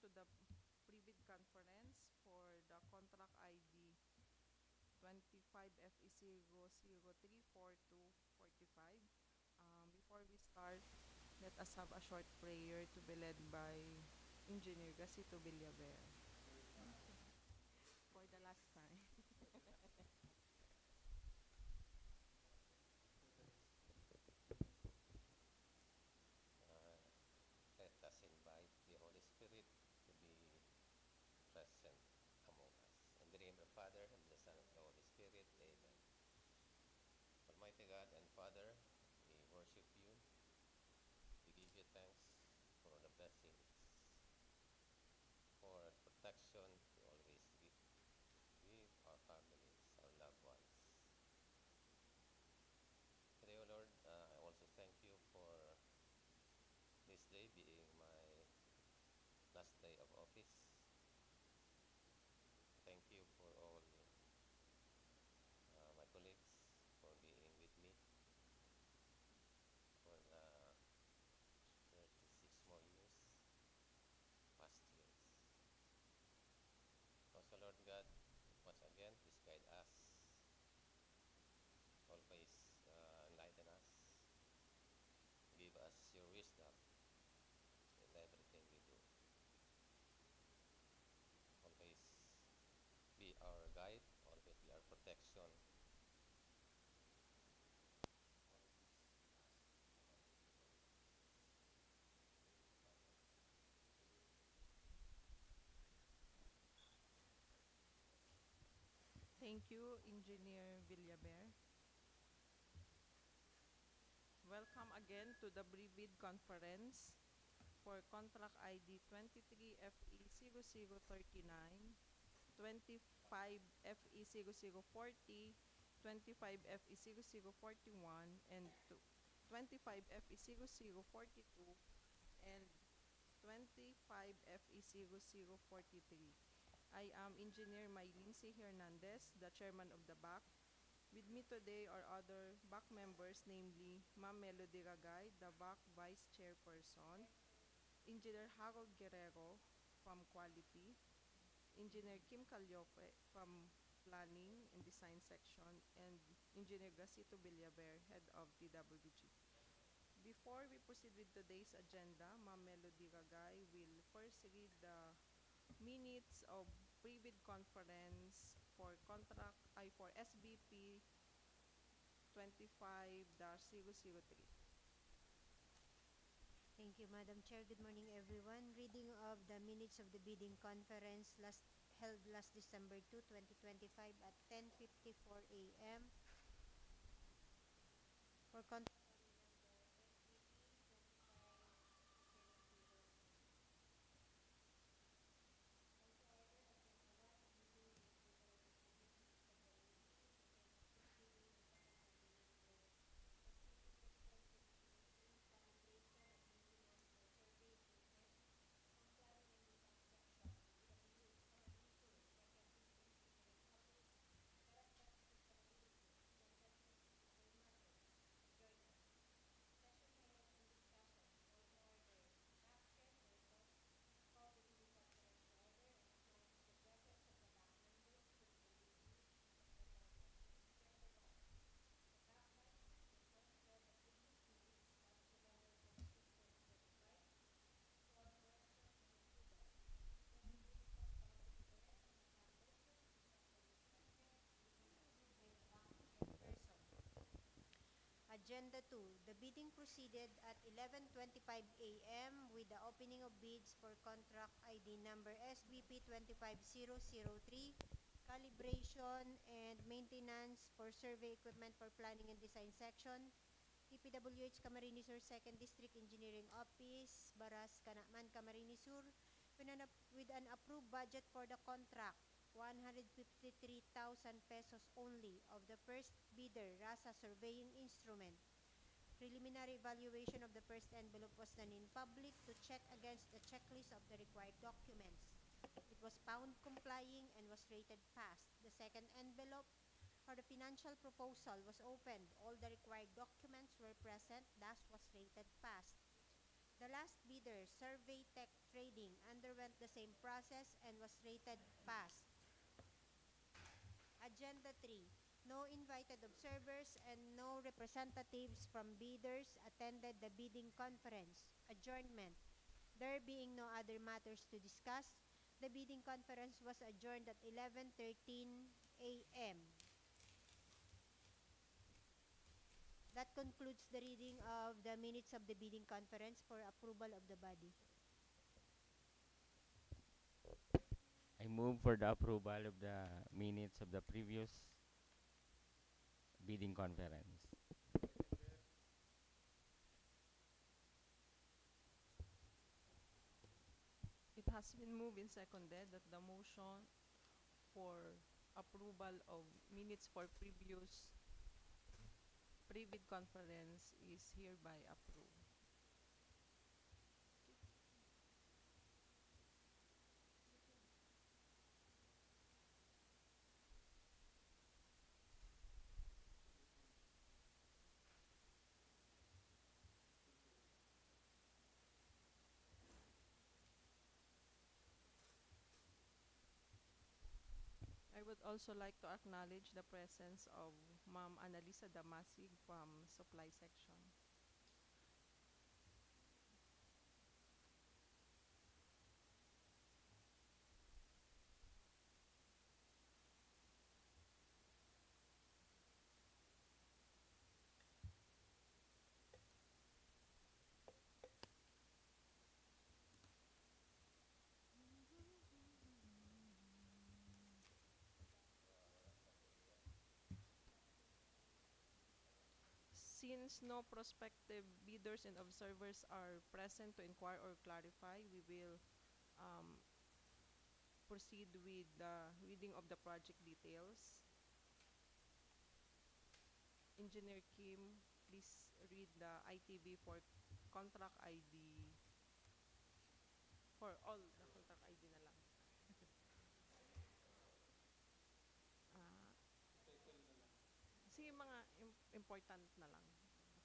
to the pre-bid conference for the contract ID 25 FE0034245. Before we start, let us have a short prayer to be led by Engineer Gasito Villaver. For the last time. Let us invite the Holy Spirit to be present among us. In the name of the Father, and the Son, and the Holy Spirit, amen. Almighty God and Father, we worship you. We give you thanks for the blessings, for protection you always give our families, our loved ones. Today, O Lord, I also thank you for this day being my last day of office. Thank you for all my colleagues for being with me for the 36 more years, past years. Also, Lord God, once again, please guide us, always enlighten us, give us your wisdom in everything we do. Always be our guide, always be our protection. Thank you, Engineer Villaver. Welcome again to the pre-bid conference for contract ID 23FE0039, 25FE0040, 25FE0041, and 25FE0042, and 25FE0043. I am Engineer Maylin C. Hernandez, the Chairman of the BAC. With me today are other BAC members, namely Ma'am Melody Ragay, the BAC Vice Chairperson, Engineer Harold Guerrero from Quality, Engineer Kim Calyope from Planning and Design Section, and Engineer Gasito Villaver, Head of TWG. Before we proceed with today's agenda, Ma'am Melody Ragay will first read the minutes of pre-bid conference for for SBP 25-003. Thank you, Madam Chair. Good morning, everyone. Reading of the minutes of the bidding conference held last December 2, 2025 at 10:54 a.m. for contract Agenda 2. The bidding proceeded at 11:25 a.m. with the opening of bids for contract ID number SBP 25003, calibration and maintenance for survey equipment for planning and design section, DPWH Camarines Sur 2nd District Engineering Office, Baras, Canacman, Camarines Sur, with an approved budget for the contract, 153,000 pesos only of the first bidder, Rasa Surveying Instrument. Preliminary evaluation of the first envelope was done in public to check against the checklist of the required documents. It was found complying and was rated passed. The second envelope for the financial proposal was opened. All the required documents were present, thus was rated passed. The last bidder, Survey Tech Trading, underwent the same process and was rated passed. Agenda 3. No invited observers and no representatives from bidders attended the bidding conference. Adjournment. There being no other matters to discuss, the bidding conference was adjourned at 11:13 a.m. That concludes the reading of the minutes of the bidding conference for approval of the body. I move for the approval of the minutes of the previous bidding conference. It has been moved and seconded that the motion for approval of minutes for previous pre-bid conference is hereby approved. I would also like to acknowledge the presence of Ma'am Annalisa Damasig from Supply Section. Since no prospective bidders and observers are present to inquire or clarify, we will um, proceed with the reading of the project details. Engineer Kim, please read the ITB for contract ID, for all the contract ID na lang. Ah, sige, mga important na lang.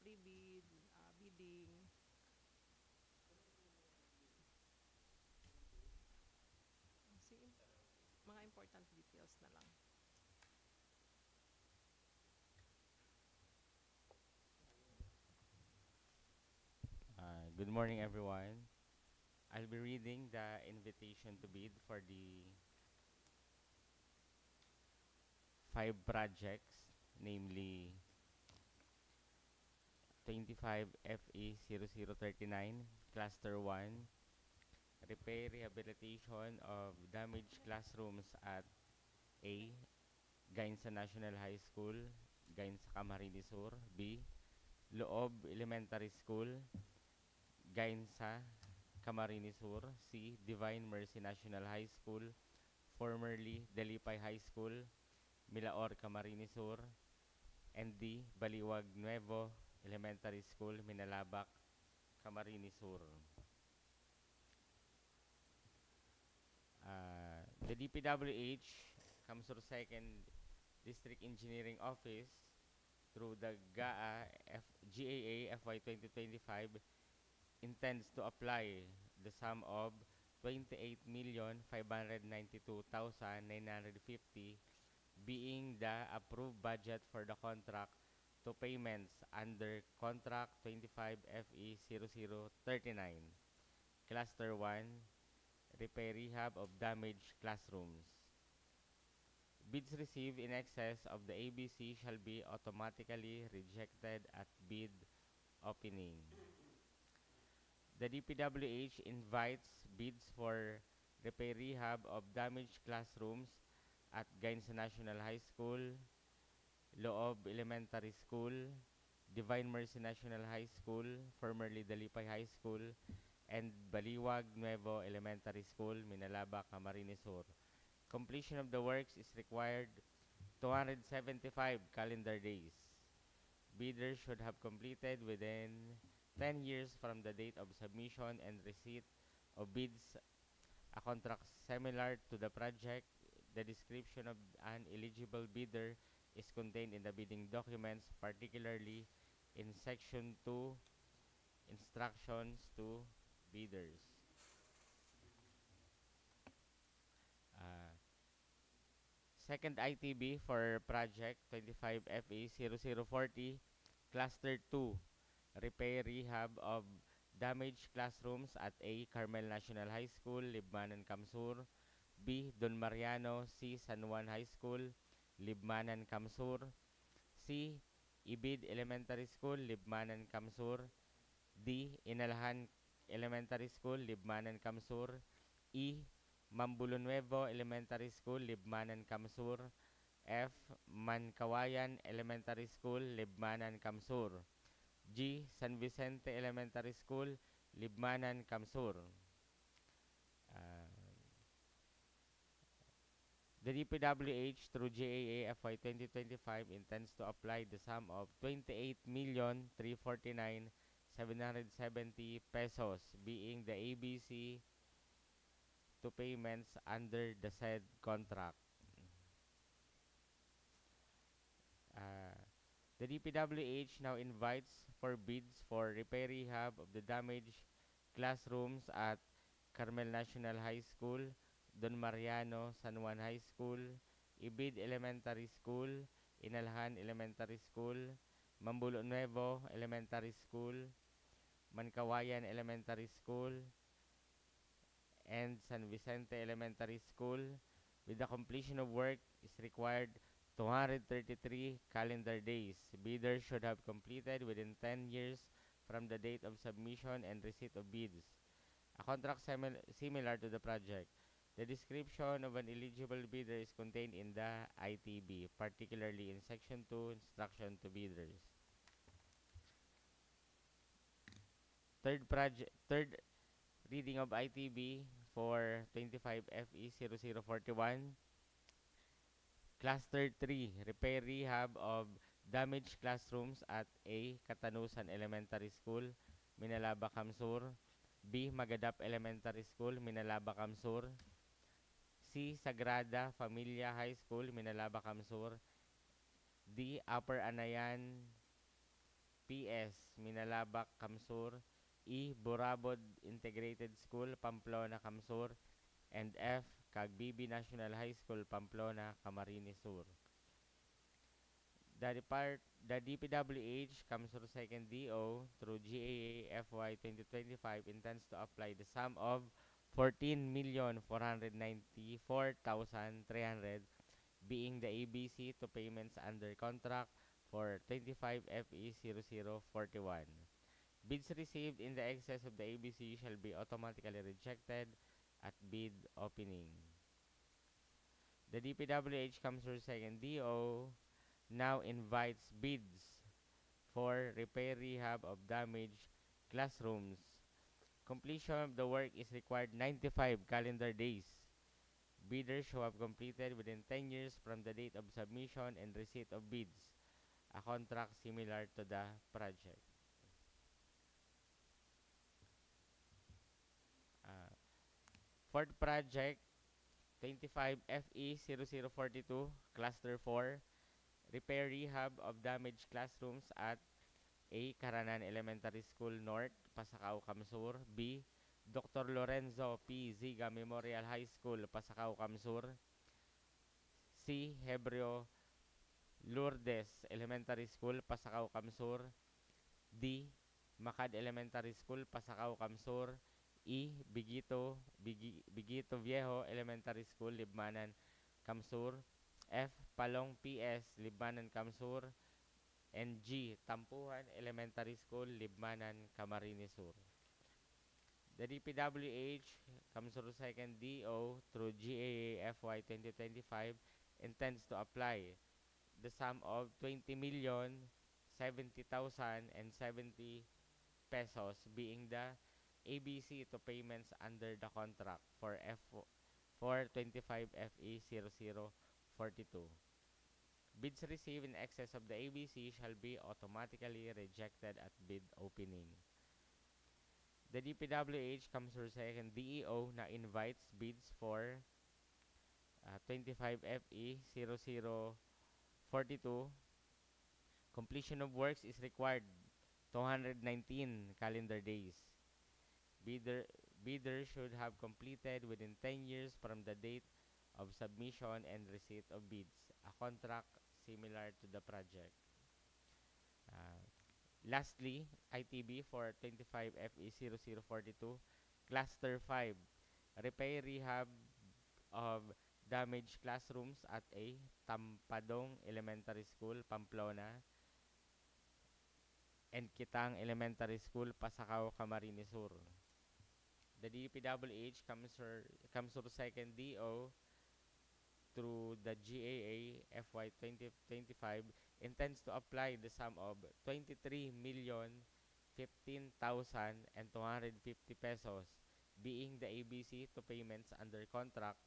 Pre-bid, bidding. Sige, mga important details na lang. Good morning, everyone. I'll be reading the invitation to bid for the 5 projects, namely 25 FE 0039, Cluster 1, repair rehabilitation of damaged classrooms at A. Gainsa National High School, Gainsa Camarines Sur. B. Loob Elementary School, Gainsa Camarines Sur. C. Divine Mercy National High School, formerly Delipay High School, Milaor Camarines Sur. And D. Baliwag Nuevo Elementary School, Minalabac, Camarines Sur. The DPWH, Kamsur 2nd District Engineering Office, through the GAA FY 2025, intends to apply the sum of 28,592,950 being the approved budget for the contract to payments under Contract 25 FE 0039, Cluster 1, Repair Rehab of Damaged Classrooms. Bids received in excess of the ABC shall be automatically rejected at bid opening. The DPWH invites bids for repair rehab of damaged classrooms at Gainsa National High School, Loob Elementary School, Divine Mercy National High School, formerly Dalipay High School, and Baliwag Nuevo Elementary School, Minalaba, Camarines Sur. Completion of the works is required 275 calendar days. Bidders should have completed within 10 years from the date of submission and receipt of bids a contract similar to the project. The description of an eligible bidder is contained in the bidding documents, particularly in Section 2, Instructions to bidders. Uh, Second ITB for Project 25FE0040, Cluster 2, Repair Rehab of Damaged Classrooms at A. Carmel National High School, Libmanan, Kamsur. B. Don Mariano C. San Juan High School, Libmanan, Kamsur. C. Ibid Elementary School, Libmanan, Kamsur. D. Inalahan Elementary School, Libmanan, Kamsur. E. Mambulo Nuevo Elementary School, Libmanan, Kamsur. F. Mankawayan Elementary School, Libmanan, Kamsur. G. San Vicente Elementary School, Libmanan, Kamsur. Uh, the DPWH through GAA FY 2025 intends to apply the sum of 28,349,770 pesos, being the ABC to payments under the said contract. Uh, the DPWH now invites for bids for repair rehab of the damaged classrooms at Carmel National High School, Don Mariano San Juan High School, Ibid Elementary School, Inalhan Elementary School, Mambulo Nuevo Elementary School, Mankawayan Elementary School, and San Vicente Elementary School. With the completion of work is required 233 calendar days. Bidders should have completed within 10 years from the date of submission and receipt of bids. A contract similar to the project. The description of an eligible bidder is contained in the ITB, particularly in Section 2, Instruction to Bidders. Third reading of ITB for 25FE0041. Cluster 3, Repair Rehab of Damaged Classrooms at A. Katanusan Elementary School, Minalaba, Kamsur. B. Magadap Elementary School, Minalaba, Kamsur. C. Sagrada Familia High School, Minalaba, Kamsur. D. Upper Anayan PS, Minalaba, Kamsur. E. Burabod Integrated School, Pamplona, Kamsur. And F. Cagbibi National High School, Pamplona, Camarines Sur. The DPWH Kamsur 2nd DO through GAA FY 2025 intends to apply the sum of 14,494,300, being the ABC to payments under contract for 25FE0041. Bids received in the excess of the ABC shall be automatically rejected at bid opening. The DPWH Kamsur 2nd DO now invites bids for repair rehab of damaged classrooms. Completion of the work is required 95 calendar days. Bidders who have completed within 10 years from the date of submission and receipt of bids, a contract similar to the project. Fourth project, 25FE0042, Cluster 4, Repair Rehab of Damaged Classrooms at A. Caranan Elementary School North, Pasacao, Kamsur. B. Dr. Lorenzo P. Ziga Memorial High School, Pasacao, Kamsur. C. Hebreo Lourdes Elementary School, Pasacao, Kamsur. D. Macad Elementary School, Pasacao, Kamsur. E. Bigito Viejo Elementary School, Libmanan, Kamsur. F. Palong PS, Libmanan, Kamsur. And G. Tampuhan Elementary School, Libmanan, Camarines Sur. The DPWH Kamsur 2nd DO through GAA FY 2025 intends to apply the sum of 20,070,070 pesos, being the ABC to payments under the contract for 25FE0042. Bids received in excess of the ABC shall be automatically rejected at bid opening. The DPWH Kamsur 2nd DEO na invites bids for 25FE0042. Completion of works is required 219 calendar days. Bidder, Bidder should have completed within 10 years from the date of submission and receipt of bids, a contract similar to the project. Uh, Lastly, ITB for 25 FE 0042, Cluster 5, repair rehab of damaged classrooms at A. Tampadong Elementary School, Pamplona, and Kitang Elementary School, Pasacao, Camarines Sur. The DPWH Kamsur 2nd DO through the GAA FY 2025 intends to apply the sum of 23,015,250 pesos, being the ABC to payments under contract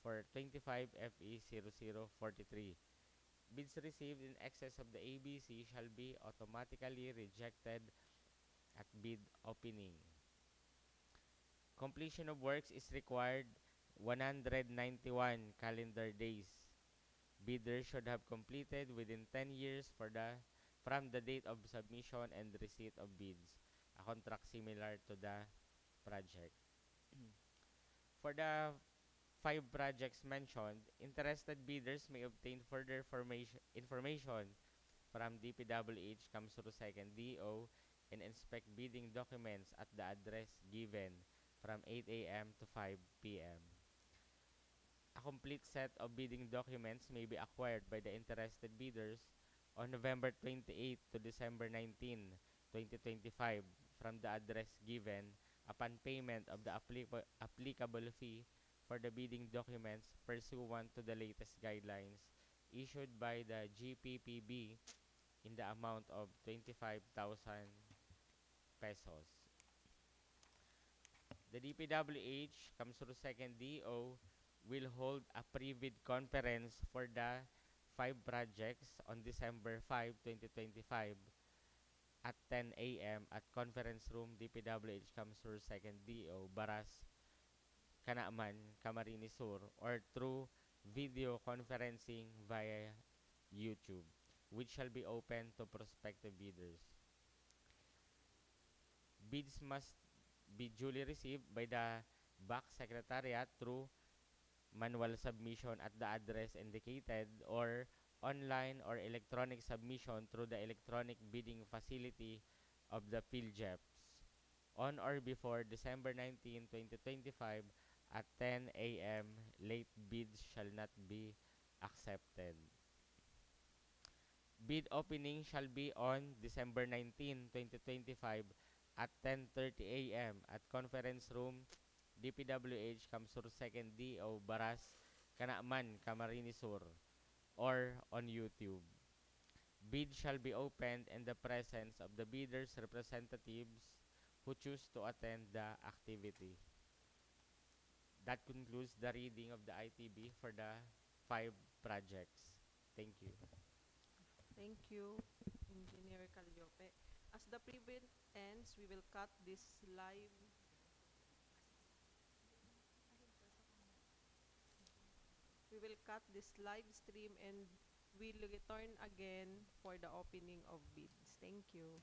for 25 FE 0043. Bids received in excess of the ABC shall be automatically rejected at bid opening. Completion of works is required 191 calendar days. Bidders should have completed within 10 years from the date of submission and receipt of bids, a contract similar to the project. For the 5 projects mentioned, interested bidders may obtain further information from DPWH Kamsuru 2nd DO and inspect bidding documents at the address given from 8 a.m. to 5 p.m. A complete set of bidding documents may be acquired by the interested bidders on November 28 to December 19, 2025 from the address given upon payment of the applicable fee for the bidding documents pursuant to the latest guidelines issued by the GPPB in the amount of 25,000 pesos. The DPWH Kamsuru 2nd DO will hold a pre-bid conference for the 5 projects on December 5, 2025 at 10 a.m. at Conference Room DPWH Kamsur 2nd DO, Baras, Kanaaman, Camarines Sur, or through video conferencing via YouTube, which shall be open to prospective bidders. Bids must be duly received by the BAC Secretariat through manual submission at the address indicated or online or electronic submission through the electronic bidding facility of the PhilJEPs on or before December 19, 2025 at 10 a.m. Late bids shall not be accepted. Bid opening shall be on December 19, 2025 at 10:30 a.m. at Conference Room DPWH Kamsur 2nd DO, Baras, Kanaaman, Camarines Sur, or on YouTube. Bid shall be opened in the presence of the bidders' representatives who choose to attend the activity. That concludes the reading of the ITB for the 5 projects. Thank you. Thank you, Engineer Calliope. As the pre-bid ends, we will cut this live stream and we'll return again for the opening of bids. Thank you.